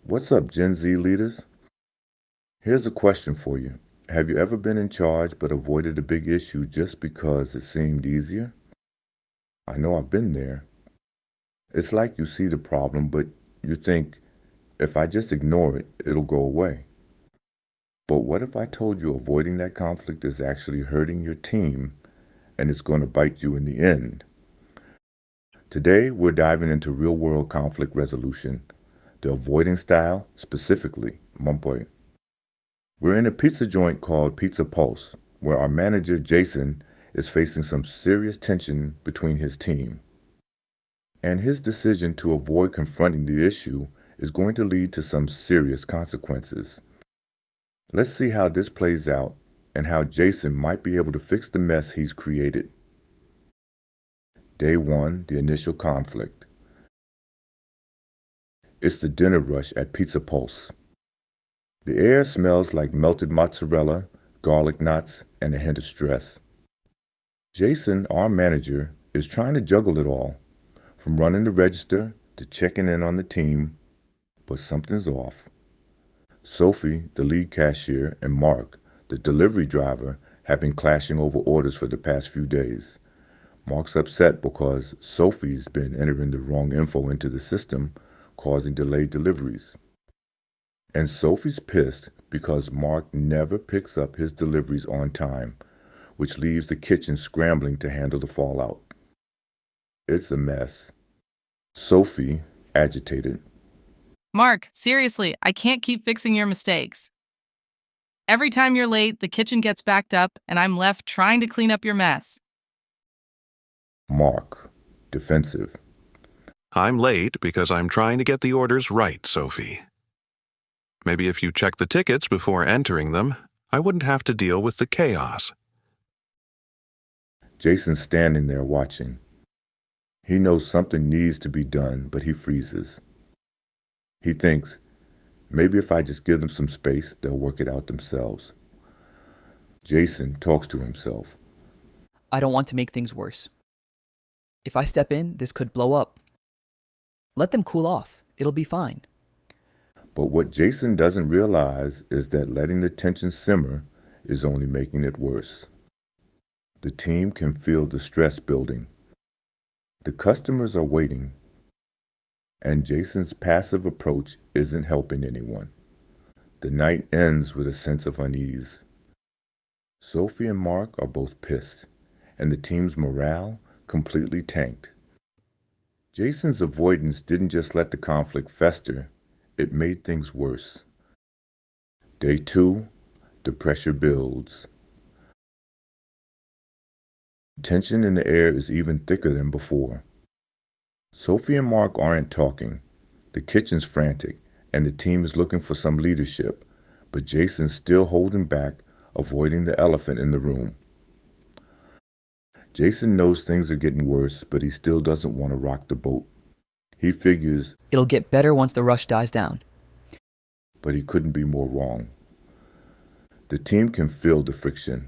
What's up, Gen Z leaders? Here's a question for you. Have you ever been in charge but avoided a big issue just because it seemed easier? I know I've been there. It's like you see the problem, but you think, if I just ignore it, it'll go away. But what if I told you avoiding that conflict is actually hurting your team and it's going to bite you in the end? Today, we're diving into real-world conflict resolution, the avoiding style specifically. One. We're in a pizza joint called Pizza Pulse, where our manager, Jason, is facing some serious tension between his team. And his decision to avoid confronting the issue is going to lead to some serious consequences. Let's see how this plays out and how Jason might be able to fix the mess he's created. Day 1, the initial conflict. It's the dinner rush at Pizza Pulse. The air smells like melted mozzarella, garlic knots, and a hint of stress. Jason, our manager, is trying to juggle it all, from running the register to checking in on the team, but something's off. Sophie, the lead cashier, and Mark, the delivery driver, have been clashing over orders for the past few days. Mark's upset because Sophie's been entering the wrong info into the system, causing delayed deliveries. And Sophie's pissed because Mark never picks up his deliveries on time, which leaves the kitchen scrambling to handle the fallout. It's a mess. Sophie, agitated. Mark, seriously, I can't keep fixing your mistakes. Every time you're late, the kitchen gets backed up and I'm left trying to clean up your mess. Mark, defensive. I'm late because I'm trying to get the orders right, Sophie. Maybe if you check the tickets before entering them, I wouldn't have to deal with the chaos. Jason's standing there watching. He knows something needs to be done, but he freezes. He thinks, maybe if I just give them some space, they'll work it out themselves. Jason talks to himself. I don't want to make things worse. If I step in, this could blow up. Let them cool off. It'll be fine. But what Jason doesn't realize is that letting the tension simmer is only making it worse. The team can feel the stress building. The customers are waiting, and Jason's passive approach isn't helping anyone. The night ends with a sense of unease. Sophie and Mark are both pissed, and the team's morale completely tanked. Jason's avoidance didn't just let the conflict fester, it made things worse. Day 2, the pressure builds. Tension in the air is even thicker than before. Sophie and Mark aren't talking. The kitchen's frantic, and the team is looking for some leadership, but Jason's still holding back, avoiding the elephant in the room. Jason knows things are getting worse, but he still doesn't want to rock the boat. He figures, It'll get better once the rush dies down. but he couldn't be more wrong. The team can feel the friction.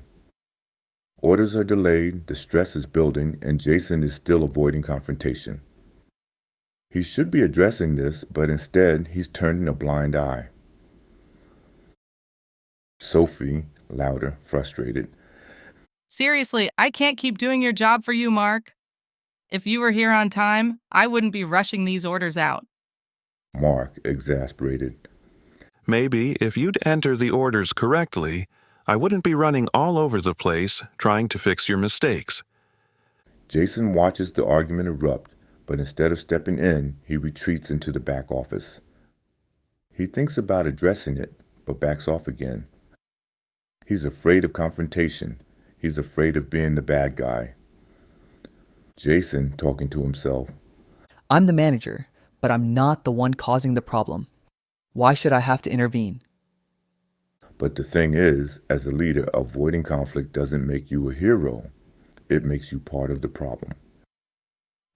Orders are delayed, the stress is building, and Jason is still avoiding confrontation. He should be addressing this, but instead he's turning a blind eye. Sophie, louder, frustrated. Seriously, I can't keep doing your job for you, Mark. If you were here on time, I wouldn't be rushing these orders out. Mark, exasperated. Maybe if you'd enter the orders correctly, I wouldn't be running all over the place trying to fix your mistakes. Jason watches the argument erupt, but instead of stepping in, he retreats into the back office. He thinks about addressing it, but backs off again. He's afraid of confrontation. He's afraid of being the bad guy. Jason, talking to himself. I'm the manager, but I'm not the one causing the problem. Why should I have to intervene? But the thing is, as a leader, avoiding conflict doesn't make you a hero. It makes you part of the problem.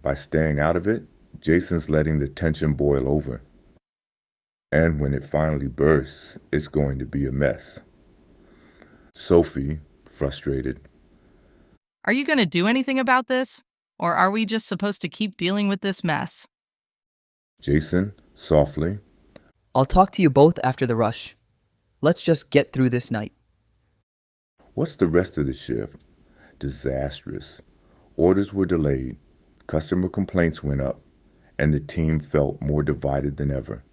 By staying out of it, Jason's letting the tension boil over. And when it finally bursts, it's going to be a mess. Sophie, frustrated. Are you going to do anything about this? Or are we just supposed to keep dealing with this mess? Jason, softly. I'll talk to you both after the rush. Let's just get through this night. What's the rest of the shift? Disastrous. Orders were delayed, customer complaints went up, and the team felt more divided than ever.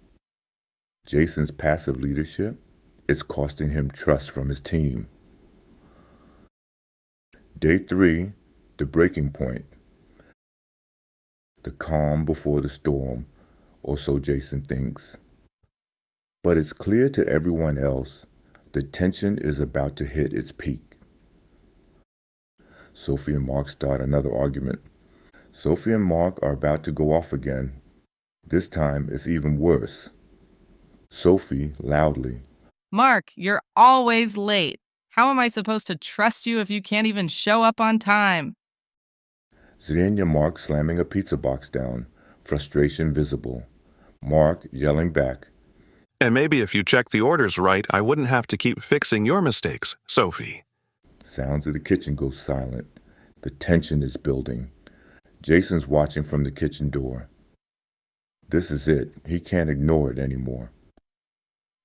Jason's passive leadership is costing him trust from his team. Day 3, the breaking point. The calm before the storm, or so Jason thinks. But it's clear to everyone else the tension is about to hit its peak. Sophie and Mark start another argument. Sophie and Mark are about to go off again. This time it's even worse. Sophie, loudly. Mark, you're always late. How am I supposed to trust you if you can't even show up on time? Xenia Mark slamming a pizza box down, frustration visible. Mark yelling back. And maybe if you check the orders right, I wouldn't have to keep fixing your mistakes, Sophie. Sounds of the kitchen go silent. The tension is building. Jason's watching from the kitchen door. This is it. He can't ignore it anymore.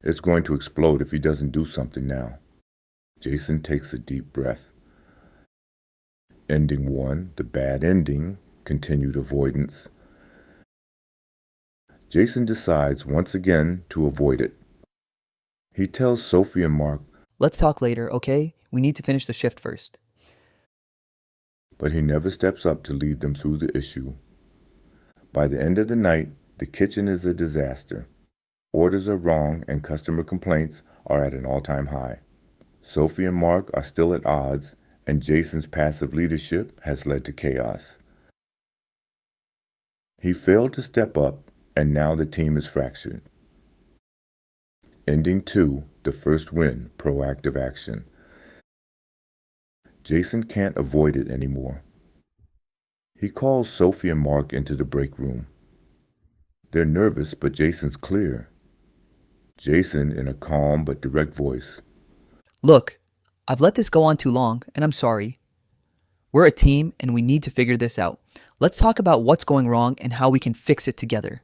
It's going to explode if he doesn't do something now. Jason takes a deep breath. Ending 1, the bad ending, continued avoidance. Jason decides once again to avoid it. He tells Sophie and Mark, Let's talk later, okay? We need to finish the shift first. but he never steps up to lead them through the issue. By the end of the night, the kitchen is a disaster. Orders are wrong and customer complaints are at an all-time high. Sophie and Mark are still at odds, and Jason's passive leadership has led to chaos. He failed to step up, and now the team is fractured. Ending 2, the first win, proactive action. Jason can't avoid it anymore. He calls Sophie and Mark into the break room. They're nervous, but Jason's clear. Jason in a calm but direct voice. Look, I've let this go on too long, and I'm sorry. We're a team, and we need to figure this out. Let's talk about what's going wrong and how we can fix it together.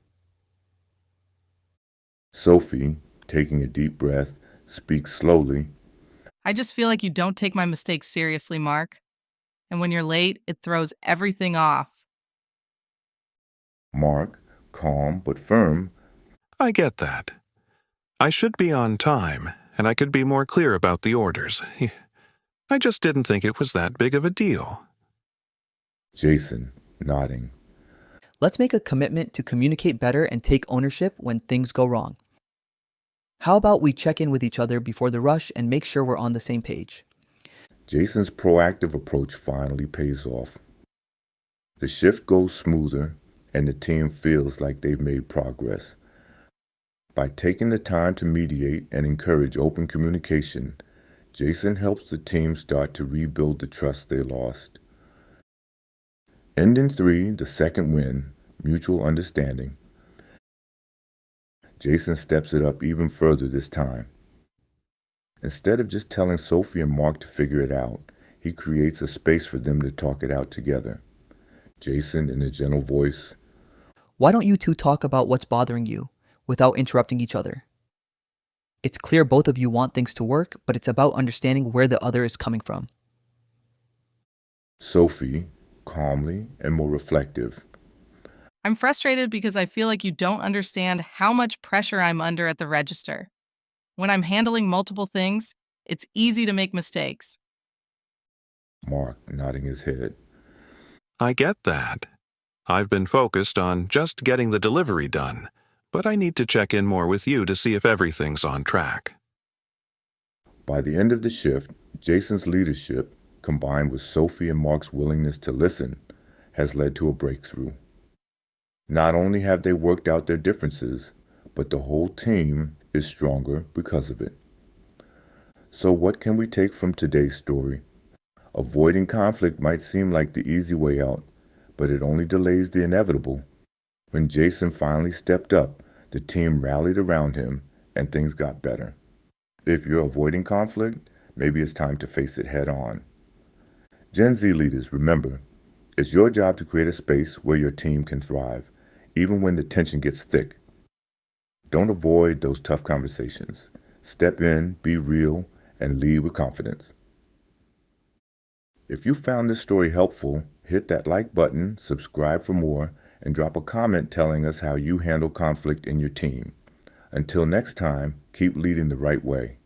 Sophie, taking a deep breath, speaks slowly. I just feel like you don't take my mistakes seriously, Mark. And when you're late, it throws everything off. Mark, calm but firm. I get that. I should be on time, and I could be more clear about the orders. I just didn't think it was that big of a deal. Jason, nodding. Let's make a commitment to communicate better and take ownership when things go wrong. How about we check in with each other before the rush and make sure we're on the same page? Jason's proactive approach finally pays off. The shift goes smoother, and the team feels like they've made progress. By taking the time to mediate and encourage open communication, Jason helps the team start to rebuild the trust they lost. Ending 3, the second win, mutual understanding. Jason steps it up even further this time. Instead of just telling Sophie and Mark to figure it out, he creates a space for them to talk it out together. Jason, in a gentle voice, Why don't you two talk about what's bothering you without interrupting each other? It's clear both of you want things to work, but it's about understanding where the other is coming from. Sophie, calmly and more reflective. I'm frustrated because I feel like you don't understand how much pressure I'm under at the register. When I'm handling multiple things, it's easy to make mistakes. Mark, nodding his head. I get that. I've been focused on just getting the delivery done, but I need to check in more with you to see if everything's on track. By the end of the shift, Jason's leadership, combined with Sophie and Mark's willingness to listen, has led to a breakthrough. Not only have they worked out their differences, but the whole team is stronger because of it. So what can we take from today's story? Avoiding conflict might seem like the easy way out, but it only delays the inevitable. When Jason finally stepped up, the team rallied around him and things got better. If you're avoiding conflict, maybe it's time to face it head on. Gen Z leaders, remember, it's your job to create a space where your team can thrive, even when the tension gets thick. Don't avoid those tough conversations. Step in, be real, and lead with confidence. If you found this story helpful, hit that like button, subscribe for more, and drop a comment telling us how you handle conflict in your team. Until next time, keep leading the right way.